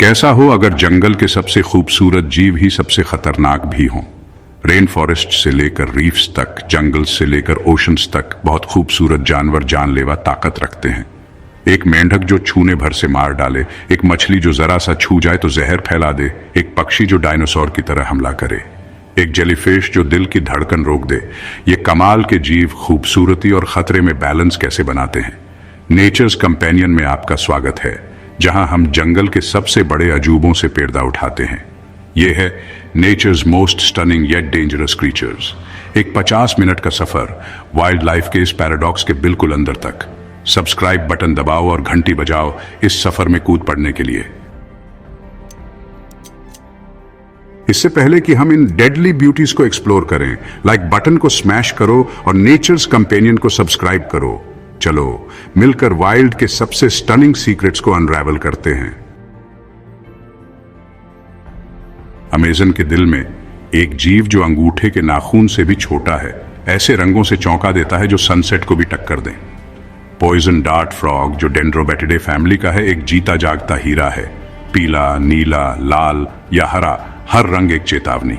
कैसा हो अगर जंगल के सबसे खूबसूरत जीव ही सबसे खतरनाक भी हों। रेन फॉरेस्ट से लेकर रीफ्स तक, जंगल से लेकर ओशंस तक बहुत खूबसूरत जानवर जानलेवा ताकत रखते हैं। एक मेंढक जो छूने भर से मार डाले, एक मछली जो जरा सा छू जाए तो जहर फैला दे, एक पक्षी जो डायनासोर की तरह हमला करे, एक जेलीफिश जो दिल की धड़कन रोक दे। ये कमाल के जीव खूबसूरती और खतरे में बैलेंस कैसे बनाते हैं। नेचर्स कंपेनियन में आपका स्वागत है, जहां हम जंगल के सबसे बड़े अजूबों से पर्दा उठाते हैं। यह है nature's most stunning yet dangerous creatures. एक 50 मिनट का सफर वाइल्ड लाइफ के इस पैराडॉक्स के बिल्कुल अंदर तक। सब्सक्राइब बटन दबाओ और घंटी बजाओ इस सफर में कूद पड़ने के लिए। इससे पहले कि हम इन डेडली ब्यूटीज को एक्सप्लोर करें, लाइक बटन को स्मैश करो और नेचर्स कंपेनियन को सब्सक्राइब करो। चलो मिलकर वाइल्ड के सबसे स्टनिंग सीक्रेट्स को अनरैवल करते हैं। अमेज़न के दिल में एक जीव जो अंगूठे के नाखून से भी छोटा है, ऐसे रंगों से चौंका देता है जो सनसेट को भी टक्कर दें। पॉइजन डार्ट फ्रॉग जो डेंड्रोबैटिडे फैमिली का है, एक जीता जागता हीरा है। पीला, नीला, लाल या हरा, हर रंग एक चेतावनी।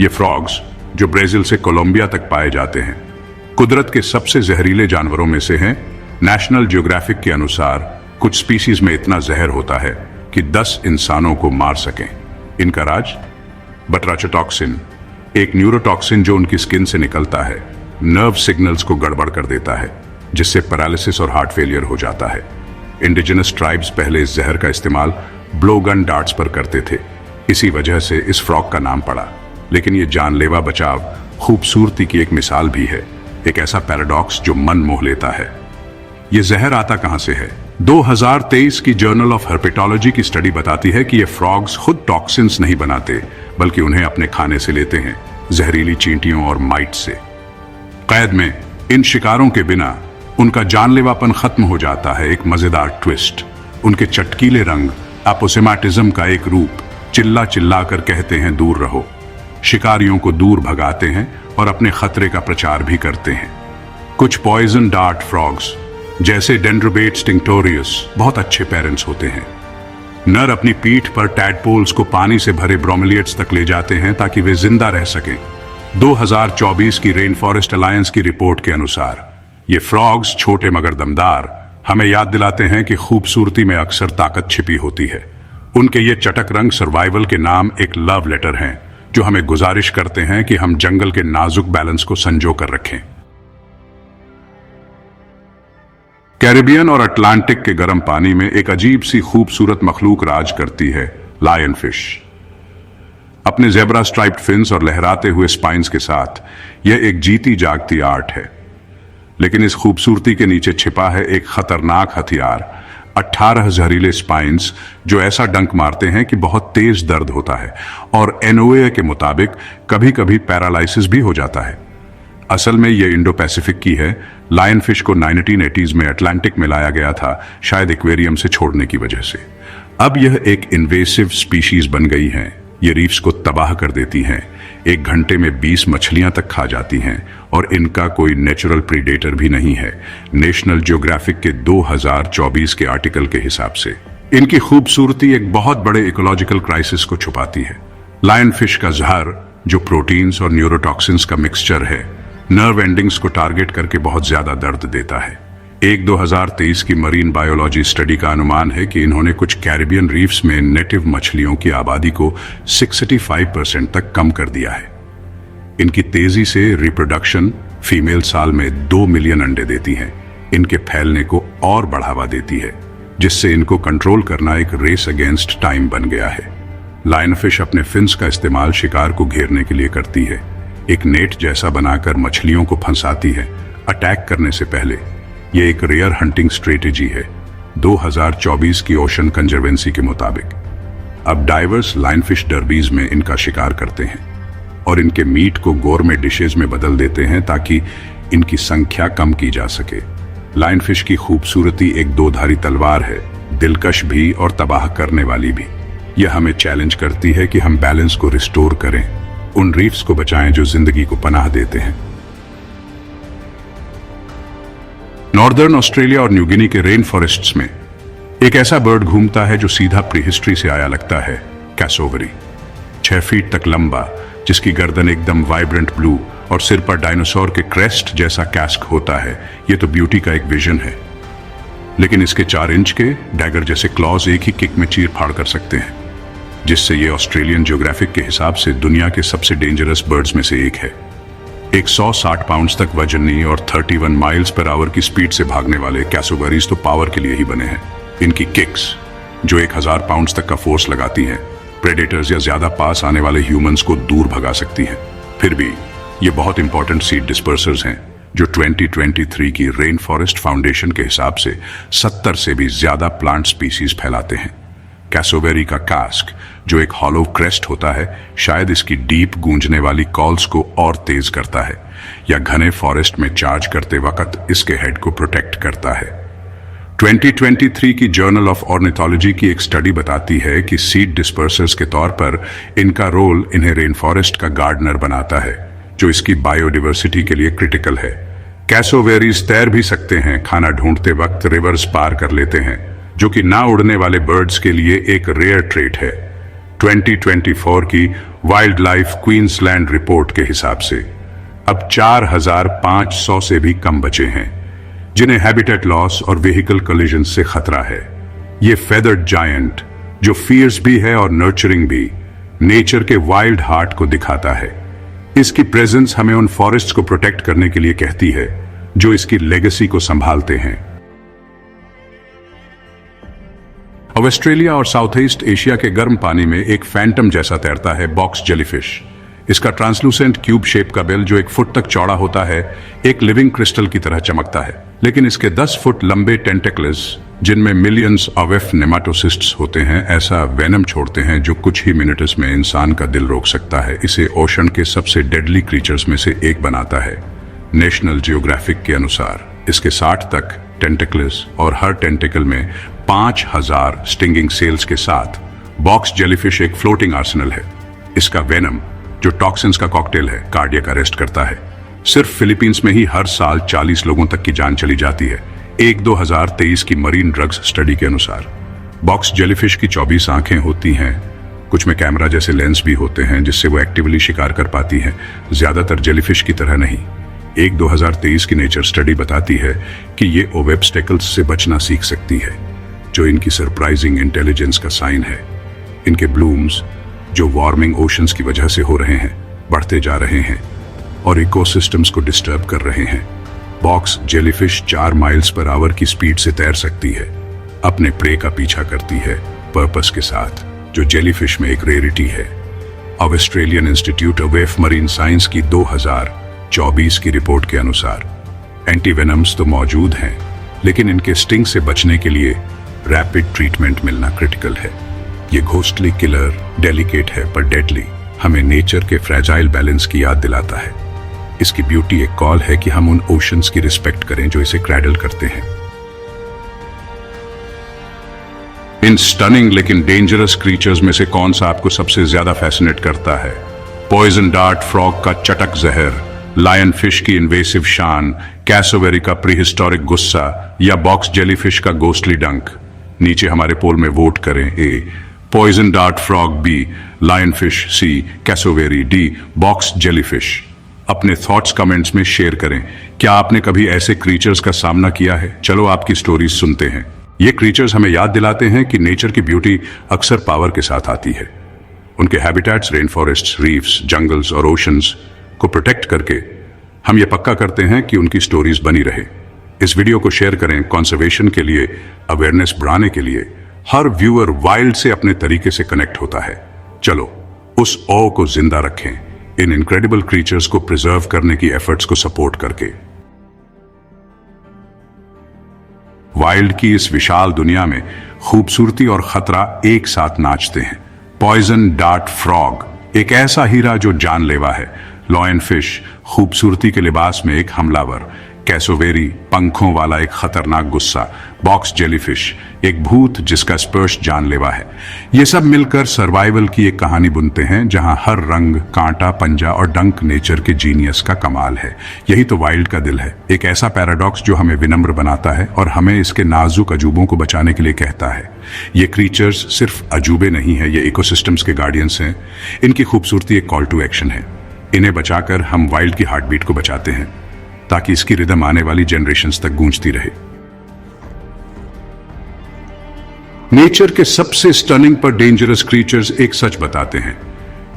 ये फ्रॉग्स जो ब्राजील से कोलंबिया तक पाए जाते हैं, कुदरत के सबसे जहरीले जानवरों में से हैं। नेशनल ज्योग्राफिक के अनुसार कुछ स्पीसीज में इतना जहर होता है कि 10 इंसानों को मार सकें। इनका राज बटराचोटॉक्सिन, एक न्यूरोटॉक्सिन जो उनकी स्किन से निकलता है, नर्व सिग्नल्स को गड़बड़ कर देता है, जिससे पैरालिसिस और हार्ट फेलियर हो जाता है। इंडिजिनस ट्राइब्स पहले इस जहर का इस्तेमाल ब्लोगन डार्ट्स पर करते थे, इसी वजह से इस फ्रॉग का नाम पड़ा। लेकिन ये जानलेवा बचाव खूबसूरती की एक मिसाल भी है, एक ऐसा पैराडॉक्स जो मन मोह लेता है। ये जहर आता कहां से है? 2023 की जर्नल ऑफ हर्पेटोलॉजी की स्टडी बताती है कि ये फ्रॉग्स खुद टॉक्सिन्स नहीं बनाते, बल्कि उन्हें अपने खाने से लेते हैं, जहरीली चींटियों और माइट से। कैद में इन शिकारों के बिना उनका जानलेवापन खत्म हो जाता है। एक मजेदार ट्विस्ट, उनके चटकीले रंग एपोसेमाटिज्म का एक रूप। चिल्ला चिल्ला कर कहते हैं दूर रहो, शिकारियों को दूर भगाते हैं और अपने खतरे का प्रचार भी करते हैं। कुछ पॉइजन डार्ट फ्रॉग्स जैसे डेंड्रोबेट स्टिंक्टोरियस बहुत अच्छे पेरेंट्स होते हैं। नर अपनी पीठ पर टैडपोल्स को पानी से भरे ब्रोमेलिएट्स तक ले जाते हैं ताकि वे जिंदा रह सकें। 2024 की रेन फॉरेस्ट अलायंस की रिपोर्ट के अनुसार ये फ्रॉग्स छोटे मगर दमदार हमें याद दिलाते हैं कि खूबसूरती में अक्सर ताकत छिपी होती है। उनके ये चटक रंग सर्वाइवल के नाम एक लव लेटर हैं, जो हमें गुजारिश करते हैं कि हम जंगल के नाजुक बैलेंस को संजो कर रखें। कैरिबियन और अटलांटिक के गर्म पानी में एक अजीब सी खूबसूरत मखलूक राज करती है, लायन फिश। अपने जेब्रा स्ट्राइप्ड फिन्स और लहराते हुए स्पाइन्स के साथ यह एक जीती जागती आर्ट है। लेकिन इस खूबसूरती के नीचे छिपा है एक खतरनाक हथियार, 18 जहरीले स्पाइन्स जो ऐसा डंक मारते हैं कि बहुत तेज दर्द होता है और एनओए के मुताबिक कभी कभी पैरालाइसिस भी हो जाता है। असल में ये इंडो पैसिफिक की है। लायन फिश को 1980s में अटलांटिक में लाया गया था, शायद एक्वेरियम से छोड़ने की वजह से। अब यह एक इन्वेसिव स्पीशीज बन गई हैं। ये रीफ्स को तबाह कर देती हैं, 1 घंटे में 20 मछलियां तक खा जाती हैं और इनका कोई नेचुरल प्रीडेटर भी नहीं है, नेशनल ज्योग्राफिक के 2024 के आर्टिकल के हिसाब से। इनकी खूबसूरती एक बहुत बड़े इकोलॉजिकल क्राइसिस को छुपाती है। लायन फिश का जहर, जो प्रोटीन्स और न्यूरोटॉक्सिन्स का मिक्सचर है, नर्व एंडिंग्स को टारगेट करके बहुत ज्यादा दर्द देता है। एक 2023 की मरीन बायोलॉजी स्टडी का अनुमान है कि इन्होंने कुछ कैरिबियन रीफ्स में नेटिव मछलियों की आबादी को 65% तक कम कर दिया है। इनकी तेजी से रिप्रोडक्शन, फीमेल साल में 2 मिलियन अंडे देती हैं, इनके फैलने को और बढ़ावा देती है, जिससे इनको कंट्रोल करना एक रेस अगेंस्ट टाइम बन गया है। लायन फिश अपने फिन्स का इस्तेमाल शिकार को घेरने के लिए करती है, एक नेट जैसा बनाकर मछलियों को फंसाती है अटैक करने से पहले। यह एक रेयर हंटिंग स्ट्रेटेजी है 2024 की ओशन कंजर्वेंसी के मुताबिक। अब डाइवर्स लायन फिश डर्बीज में इनका शिकार करते हैं और इनके मीट को गोरमेट डिशेज में बदल देते हैं ताकि इनकी संख्या कम की जा सके। लायन फिश की खूबसूरती एक 2धारी तलवार है, दिलकश भी और तबाह करने वाली भी। यह हमें चैलेंज करती है कि हम बैलेंस को रिस्टोर करें, उन रीफ्स को बचाएं जो जिंदगी को पनाह देते हैं। नॉर्दर्न ऑस्ट्रेलिया और न्यूगिनी के रेन फॉरेस्ट्स में एक ऐसा बर्ड घूमता है जो सीधा प्रीहिस्ट्री से आया लगता है, कैसोवरी। 6 फीट तक लंबा, जिसकी गर्दन एकदम वाइब्रेंट ब्लू और सिर पर डायनासोर के क्रेस्ट जैसा कैस्क होता है। ये तो ब्यूटी का एक विजन है। लेकिन इसके 4 इंच के डैगर जैसे क्लॉज एक ही किक में चीर फाड़ कर सकते हैं, जिससे ये ऑस्ट्रेलियन जियोग्राफिक के हिसाब से दुनिया के सबसे डेंजरस बर्ड्स में से एक है। 160 पाउंड्स तक वजनी और 31 माइल्स पर आवर की स्पीड से भागने वाले कैसोवरीज तो पावर के लिए ही बने हैं। इनकी किक्स, जो 1000 पाउंड्स तक का फोर्स लगाती हैं, प्रेडेटर्स या ज्यादा पास आने वाले ह्यूमंस को दूर भगा सकती हैं। फिर भी ये बहुत इंपॉर्टेंट सीड डिस्पर्सर्स हैं, जो 2023 की रेन फॉरेस्ट फाउंडेशन के हिसाब से 70 से भी ज्यादा प्लांट स्पीसीज फैलाते हैं। कैसोवेरी का कास्क, जो एक हॉलो क्रेस्ट होता है, शायद इसकी डीप गूंजने वाली कॉल्स को और तेज करता है, या घने फॉरेस्ट में चार्ज करते वक्त इसके हेड को प्रोटेक्ट करता है। 2023 की जर्नल ऑफ ऑर्निथोलॉजी की एक स्टडी बताती है कि सीड डिस्पर्सर्स के तौर पर इनका रोल इन्हें रेन फॉरेस्ट का गार्डनर बनाता है, जो इसकी बायोडिवर्सिटी के लिए क्रिटिकल है। कैसोवेरीज तैर भी सकते हैं, खाना ढूंढते वक्त रिवर्स पार कर लेते हैं, जो कि ना उड़ने वाले बर्ड्स के लिए एक रेयर ट्रेट है। 2024 की वाइल्ड लाइफ क्वींसलैंड रिपोर्ट के हिसाब से अब 4500 से भी कम बचे हैं, जिन्हें हैबिटेट लॉस और व्हीकल कोलिजन से खतरा है। ये फेदर्ड जायंट, जो फियर्स भी है और नर्चरिंग भी, नेचर के वाइल्ड हार्ट को दिखाता है। इसकी प्रेजेंस हमें उन फॉरेस्ट्स को प्रोटेक्ट करने के लिए कहती है, जो इसकी लेगेसी को संभालते हैं। ऑस्ट्रेलिया और साउथ ईस्ट एशिया के गर्म पानी में एक फैंटम जैसा तैरता है बॉक्स जेलीफिश। इसका ट्रांसलूसेंट क्यूब शेप का बिल, जो 1 फुट तक चौड़ा होता है, एक लिविंग क्रिस्टल की तरह चमकता है। लेकिन इसके 10 फुट लंबे टेंटेकल्स, जिनमें मिलियंस ऑफ नेमाटोसिस्ट्स होते हैं, ऐसा वेनम छोड़ते हैं जो कुछ ही मिनट्स में इंसान का दिल रोक सकता है। इसे ओशन के सबसे डेडली क्रीचर्स में से एक बनाता है। नेशनल जियोग्राफिक के अनुसार इसके 60 तक टेंटेकल्स और हर टेंटेकल में 5000 स्टिंगिंग सेल्स के साथ बॉक्स जेलीफिश एक फ्लोटिंग आर्सेनल है। इसका वेनम, जो टॉक्सिन्स का कॉकटेल है, कार्डियक अरेस्ट करता है। सिर्फ फिलीपींस में ही हर साल 40 लोगों तक की जान चली जाती है, 2023 की मरीन ड्रग्स स्टडी के अनुसार। बॉक्स जेलीफिश की 24 आंखें होती हैं, कुछ में कैमरा जैसे लेंस भी होते हैं, जिससे वो एक्टिवली शिकार कर पाती हैं, ज्यादातर जेलीफिश की तरह नहीं। एक 2023 की नेचर स्टडी बताती है कि ये ओवेब्स्टेकल्स से बचना सीख सकती है, जो इनकी सरप्राइजिंग इंटेलिजेंस का साइन है। इनके ब्लूम्स, जो वार्मिंग ओशंस की वजह से हो रहे हैं, बढ़ते जा रहे हैं और इकोसिस्टम्स को डिस्टर्ब कर रहे हैं। Box jellyfish 4 miles per hour की स्पीड से तैर सकती है, अपने प्रे का पीछा करती है पर्पस के साथ, जो जेलीफिश में एक रेयरिटी है। Australian institute of marine science की 2024 की रिपोर्ट के अनुसार एंटीवेनम्स तो मौजूद हैं, लेकिन इनके स्टिंग से बचने के लिए रैपिड ट्रीटमेंट मिलना क्रिटिकल है। ये घोस्टली किलर डेलिकेट है पर डेडली, हमें नेचर के फ्रेजाइल बैलेंस की याद दिलाता है। इसकी ब्यूटी एक कॉल है कि हम उन ओशंस की रिस्पेक्ट करें जो इसे क्रैडल करते हैं। इन स्टनिंग लेकिन डेंजरस क्रीचर्स में से कौन सा आपको सबसे ज्यादा फैसिनेट करता है? पॉइजन डार्ट फ्रॉग का चटक जहर, लायन फिश की इन्वेसिव शान, कैसोवेरी का प्रीहिस्टोरिक गुस्सा, या बॉक्स जेलीफिश का गोस्टली डंक? नीचे हमारे पोल में वोट करें। A poison dart frog, B lion fish, C cassowary, D box jellyfish. अपने थॉट्स कमेंट्स में शेयर करें। क्या आपने कभी ऐसे क्रीचर्स का सामना किया है? चलो आपकी स्टोरीज सुनते हैं। ये क्रीचर्स हमें याद दिलाते हैं कि नेचर की ब्यूटी अक्सर पावर के साथ आती है। उनके habitats, rain forest, reefs, jungles और ओशंस को प्रोटेक्ट करके हम ये पक्का करते हैं कि उनकी स्टोरीज बनी रहे। इस वीडियो को शेयर करें। कंजर्वेशन के लिए, अवेयरनेस बढ़ाने के लिए हर व्यूअर वाइल्ड से अपने तरीके से कनेक्ट होता है। चलो उस ऑ को जिंदा रखें, इन इनक्रेडिबल क्रीचर्स को प्रिजर्व करने की एफर्ट्स को सपोर्ट करके। वाइल्ड की इस विशाल दुनिया में खूबसूरती और खतरा एक साथ नाचते हैं। पॉइजन डार्ट फ्रॉग एक ऐसा हीरा जो जानलेवा है। लॉयन फिश खूबसूरती के लिबास में एक हमलावर। कैसोवेरी, पंखों वाला एक खतरनाक गुस्सा, बॉक्स जेलीफिश, एक भूत जिसका स्पर्श जानलेवा है। ये सब मिलकर सर्वाइवल की एक कहानी बुनते हैं जहां हर रंग, कांटा, पंजा और डंक नेचर के जीनियस का कमाल है। यही तो वाइल्ड का दिल है, एक ऐसा पैराडॉक्स जो हमें विनम्र बनाता है और हमें इसके नाजुक अजूबों को बचाने के लिए कहता है। ये क्रीचर्स सिर्फ अजूबे नहीं है, ये इकोसिस्टम्स के गार्डियंस हैं। इनकी खूबसूरती एक कॉल टू एक्शन है। इन्हें बचाकर हम वाइल्ड की हार्टबीट को बचाते हैं ताकि इसकी रिदम आने वाली जनरेशंस तक गूंजती रहे। नेचर के सबसे स्टनिंग पर डेंजरस क्रीचर्स एक सच बताते हैं,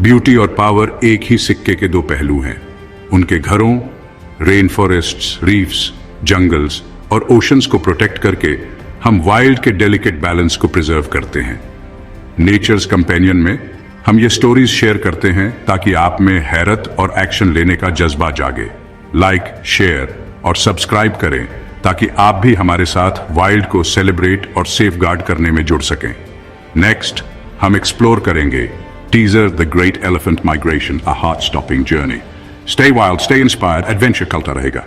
ब्यूटी और पावर एक ही सिक्के के दो पहलू हैं। उनके घरों, रेन फॉरेस्ट्स, रीफ्स, जंगल्स और ओशंस को प्रोटेक्ट करके हम वाइल्ड के डेलिकेट बैलेंस को प्रिजर्व करते हैं। नेचर्स कंपेनियन में हम ये स्टोरीज शेयर करते हैं ताकि आप में हैरत और एक्शन लेने का जज्बा जागे। लाइक, शेयर और सब्सक्राइब करें ताकि आप भी हमारे साथ वाइल्ड को सेलिब्रेट और सेफगार्ड करने में जुड़ सकें। नेक्स्ट हम एक्सप्लोर करेंगे teaser the great elephant migration, a heart stopping journey. Stay wild, stay inspired, adventure चलता रहेगा।